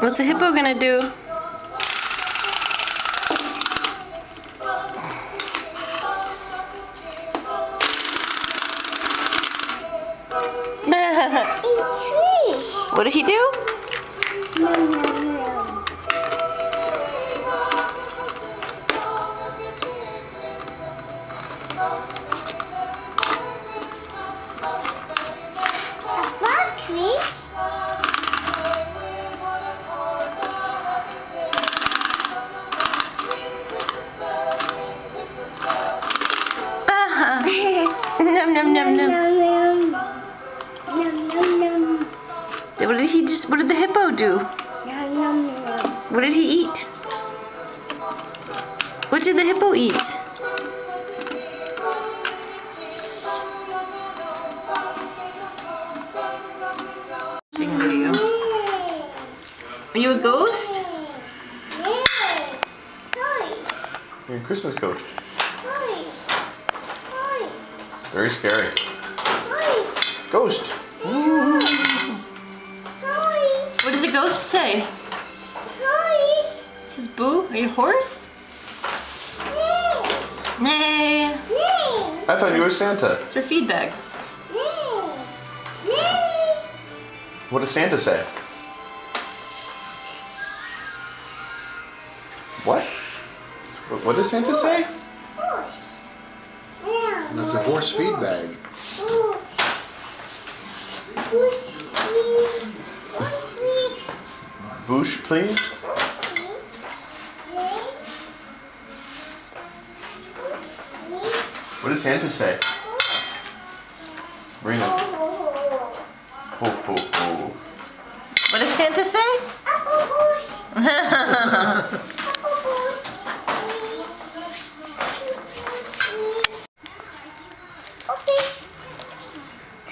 What's a hippo gonna do? What did he do? Num num num num. What did the hippo do? What did he eat? What did the hippo eat? Video. Are you a ghost? You're a Christmas ghost. Very scary. Ghost. What does a ghost say? It says boo. Are you a horse? Nay. I thought you were Santa. It's your feedback. What does Santa say? What? What does Santa say? That's a horse feed bag. Boosh, please. What does Santa say? Marina. Ho, ho, ho. What does Santa say?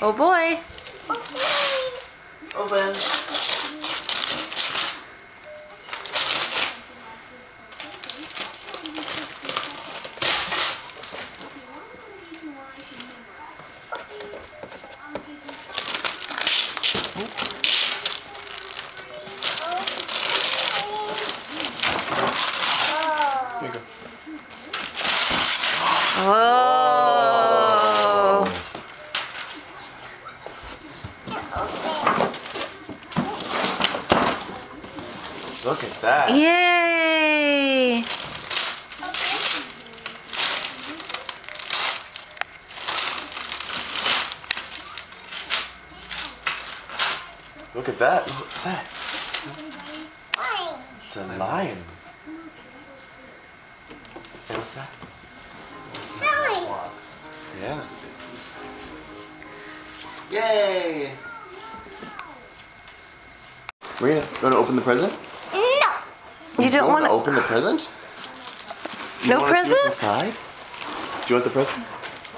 Oh boy. Open. Here you go. Oh. Look at that. Yay. Look at that. What's that? It's a lion. Hey, what's that? Yeah. Yay! Marina, you want to open the present? You don't want to to open the present? No wanna see present? what's inside? Do you want the present?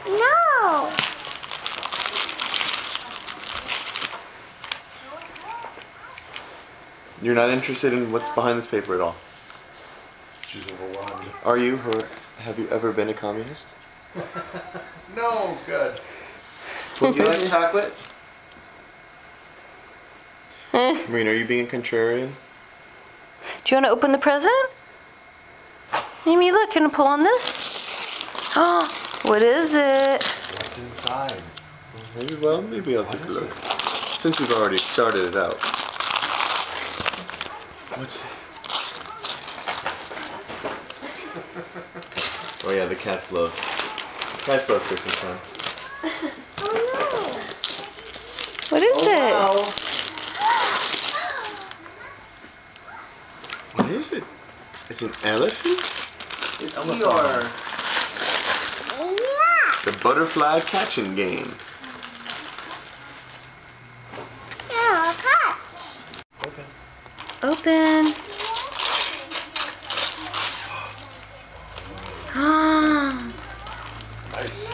No. You're not interested in what's behind this paper at all? She's overwhelmed. Are you, or have you ever been a communist? No, good. Do you like chocolate? Marina, are you being a contrarian? Do you want to open the present? Mimi, look, can I pull on this? Oh, what is it? What's inside? Maybe I'll take a look. Since we've already started it out. What's it? Oh yeah, the cats love Christmas time. What is it? Wow. What is it? It's an elephant? It's Eeyore. The butterfly catching game. Open. Ah. Nice.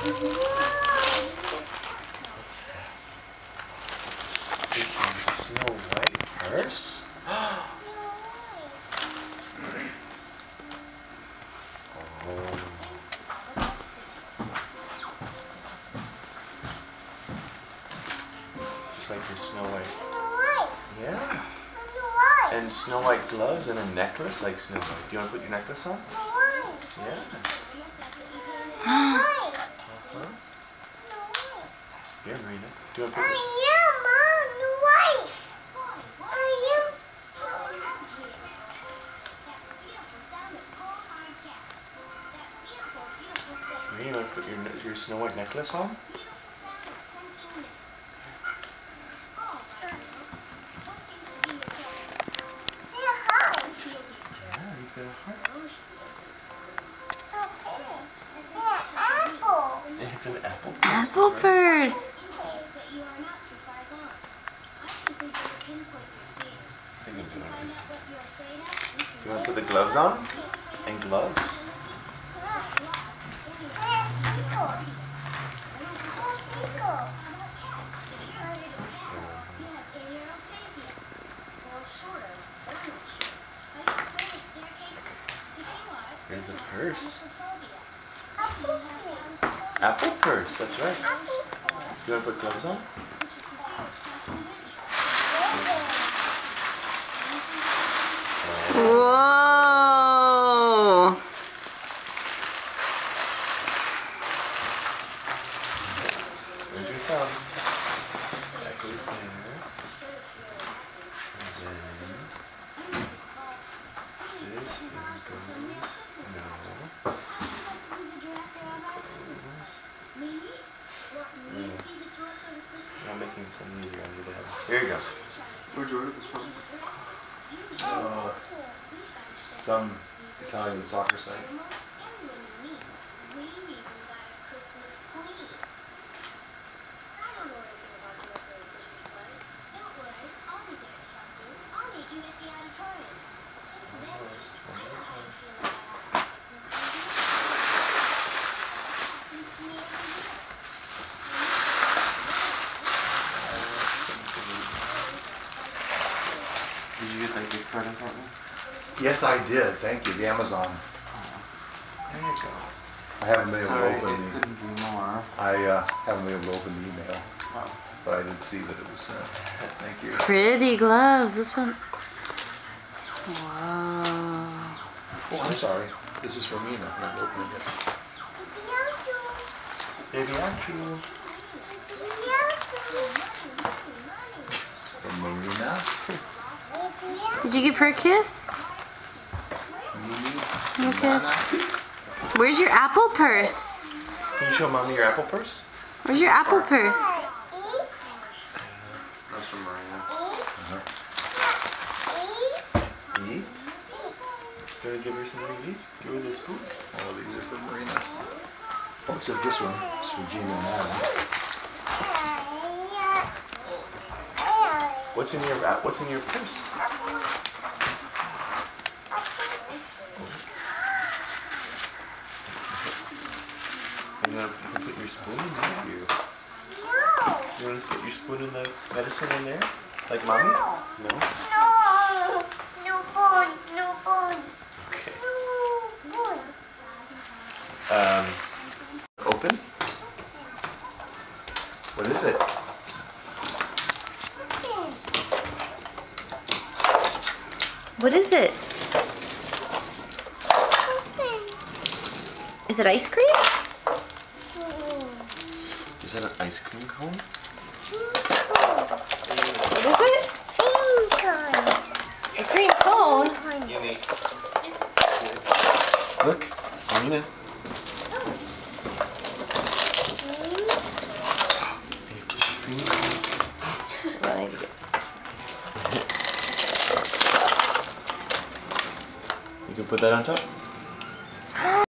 What's that? It's a Snow White purse? just like your Snow White. Snow White. Yeah. Snow White. And Snow White gloves and a necklace like Snow White. Do you want to put your necklace on? Snow White. Yeah. Snow White. Uh-huh. Snow White. Here, Marina. Do you want to I put am Snow White. I am. Marina, you want to put your Snow White necklace on? Yeah, hi. Yeah, you've got a heart. Yeah, apple. It's an apple. Apple purse. I think I'm doing it. Do you want to put the gloves on? And gloves. Here's the purse. Apple purse, that's right. Do you want to put gloves on? Whoa. There's your thumb. That goes there. And then this finger goes. No. I'm making some music under the head. Here you go. Where'd you order this from? Some Italian soccer site. Did you get that gift card or something? Yes, I did. Thank you. The Amazon. There you go. I haven't been able Sorry, to it open the. couldn't be more. I haven't been able to open the email, Oh. but I did see that it was sent. Thank you. Pretty gloves. This one. Wow. Oh, I'm sorry. This is for me now. I'm opening it. Baby Andrew. From Marina. Did you give her a kiss? Okay. Where's your apple purse? Can you show mommy your apple purse? Where's your apple purse? That's from Marina. Eat. You want to give her something to eat? Give her the spoon. All of these are from Marina. Oh, except this one. It's for Gina and Adam. What's in your purse? You want to put your spoon in there? You want to put your spoon in the medicine in there? Like mommy? No? Okay. Open? What is it? What is it? Is it ice cream? Is that an ice cream cone? What is it? A cream cone? Look, Marina. You can put that on top.